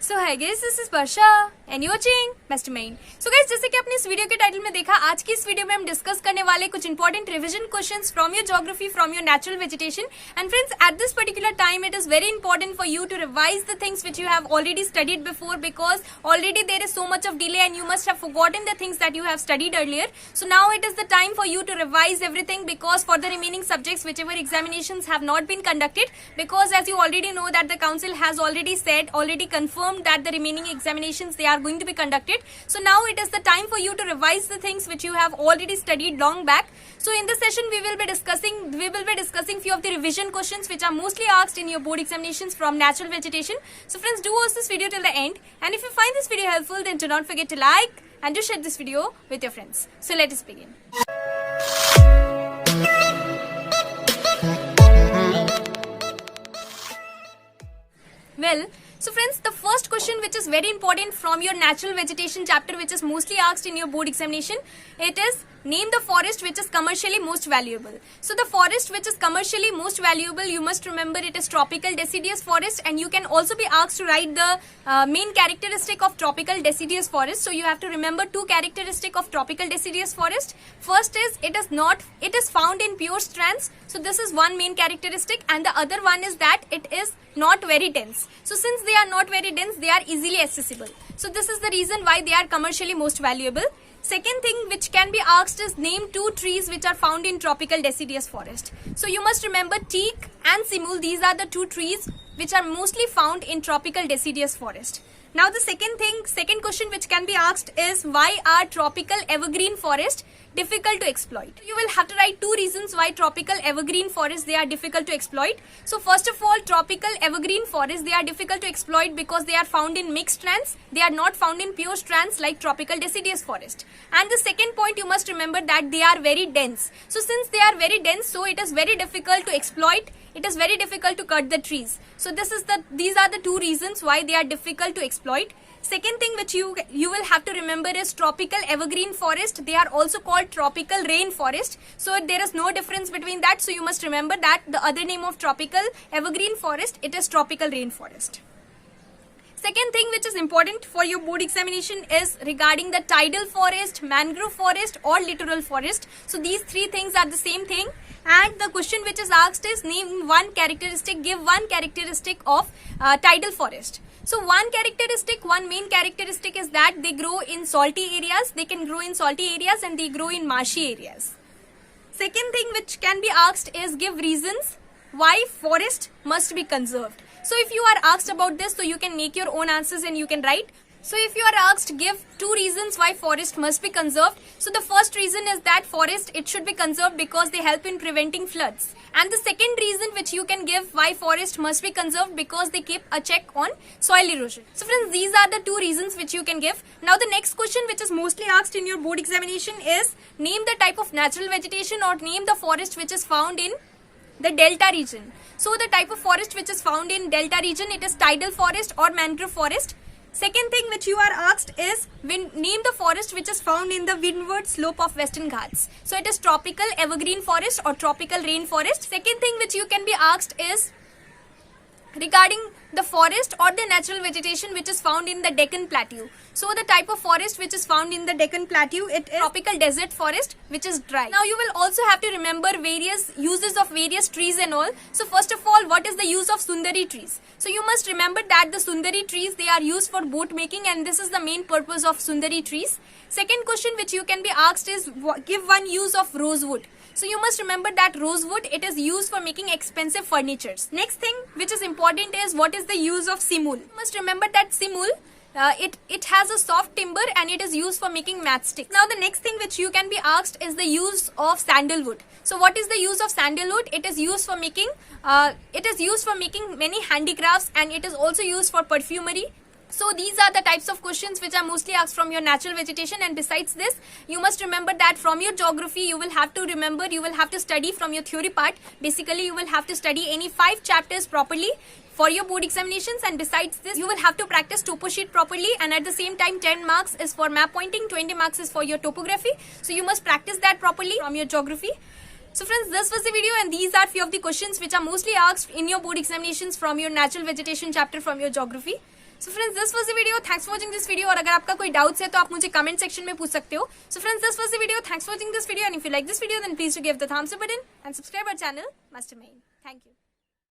सो है guys, this is Varsha and you watching mastermind. So guys, जैसे कि आपने इस वीडियो के टाइटल में देखा, आज की इस वीडियो में हम डिस्कस करने वाले कुछ important revision questions from your geography, from your natural vegetation. And friends, at this particular time it is very important for you to revise the things which you have already studied before, because already there is so much of delay and you must have forgotten the things that you have studied earlier. So now it is the time for you to revise everything, because for the remaining subjects whichever examinations have not been conducted, because as you already know that the council has already said, already confirmed that the remaining examinations they are going to be conducted. So now it is the time for you to revise the things which you have already studied long back. So in this session we will be discussing few of the revision questions which are mostly asked in your board examinations from natural vegetation. So friends, do watch this video till the end, and if you find this video helpful, then do not forget to like and to share this video with your friends. So let us begin. Well, so friends, the first question which is very important from your natural vegetation chapter, which is mostly asked in your board examination, it is name the forest which is commercially most valuable. So the forest which is commercially most valuable, you must remember it is tropical deciduous forest, and you can also be asked to write the main characteristic of tropical deciduous forest. So you have to remember two characteristic of tropical deciduous forest. First is it is found in pure strands. So this is one main characteristic, and the other one is that it is not very dense. So since they are not very dense, they are easily accessible. So this is the reason why they are commercially most valuable. Second thing which can be asked is name two trees which are found in tropical deciduous forest. So you must remember teak and simul. These are the two trees which are mostly found in tropical deciduous forest. Now the second question which can be asked is why are tropical evergreen forest difficult to exploit? You will have to write two reasons why tropical evergreen forests they are difficult to exploit. So first of all, tropical evergreen forests they are difficult to exploit because they are found in mixed strands. They are not found in pure strands like tropical deciduous forest. And the second point, you must remember that they are very dense. So since they are very dense, so it is very difficult to exploit. It is very difficult to cut the trees. So these are the two reasons why they are difficult to exploit. Second thing which you will have to remember is tropical evergreen forest. They are also called tropical rain forest. So there is no difference between that. So you must remember that the other name of tropical evergreen forest, it is tropical rain forest. Second thing which is important for your board examination is regarding the tidal forest, mangrove forest or littoral forest. So these three things are the same thing. And the question which is asked is name one characteristic, give one characteristic of tidal forest. So one main characteristic is that they grow in salty areas. They can grow in salty areas and they grow in marshy areas. Second thing which can be asked is give reasons why forest must be conserved. So if you are asked about this, so you can make your own answers and you can write. So if you are asked, give two reasons why forest must be conserved. So the first reason is that forest, it should be conserved because they help in preventing floods. And the second reason which you can give why forest must be conserved because they keep a check on soil erosion. So friends, these are the two reasons which you can give. Now the next question which is mostly asked in your board examination is name the type of natural vegetation or name the forest which is found in the delta region. So the type of forest which is found in delta region, it is tidal forest or mangrove forest. Second thing which you are asked is name the forest which is found in the windward slope of Western Ghats. So it is tropical evergreen forest or tropical rain forest. Second thing which you can be asked is regarding the forest or the natural vegetation which is found in the Deccan Plateau. So the type of forest which is found in the Deccan Plateau, it is tropical desert forest which is dry. Now you will also have to remember various uses of various trees and all. So first of all, what is the use of Sundari trees? So you must remember that the Sundari trees they are used for boat making, and this is the main purpose of Sundari trees. Second question which you can be asked is give one use of rosewood. So you must remember that rosewood, it is used for making expensive furnitures. Next thing which is important is what is the use of simul. You must remember that simul, it has a soft timber and it is used for making matchsticks. Now the next thing which you can be asked is the use of sandalwood. So what is the use of sandalwood? It is used for making many handicrafts, and it is also used for perfumery. So these are the types of questions which are mostly asked from your natural vegetation. And besides this, you must remember that from your geography, you will have to study from your theory part. Basically, you will have to study any 5 chapters properly for your board examinations, and besides this, you will have to practice topo sheet properly, and at the same time 10 marks is for map pointing, 20 marks is for your topography. So you must practice that properly from your geography. So friends, this was the video, and these are few of the questions which are mostly asked in your board examinations from your natural vegetation chapter from your geography. So friends this was the video, thanks for watching this video. और अगर आपका कोई doubts है तो आप मुझे comment section में पूछ सकते हो। So friends this was the video, thanks for watching this video, and if you like this video then please to give the thumbs up button and subscribe our channel mastermind. Thank you.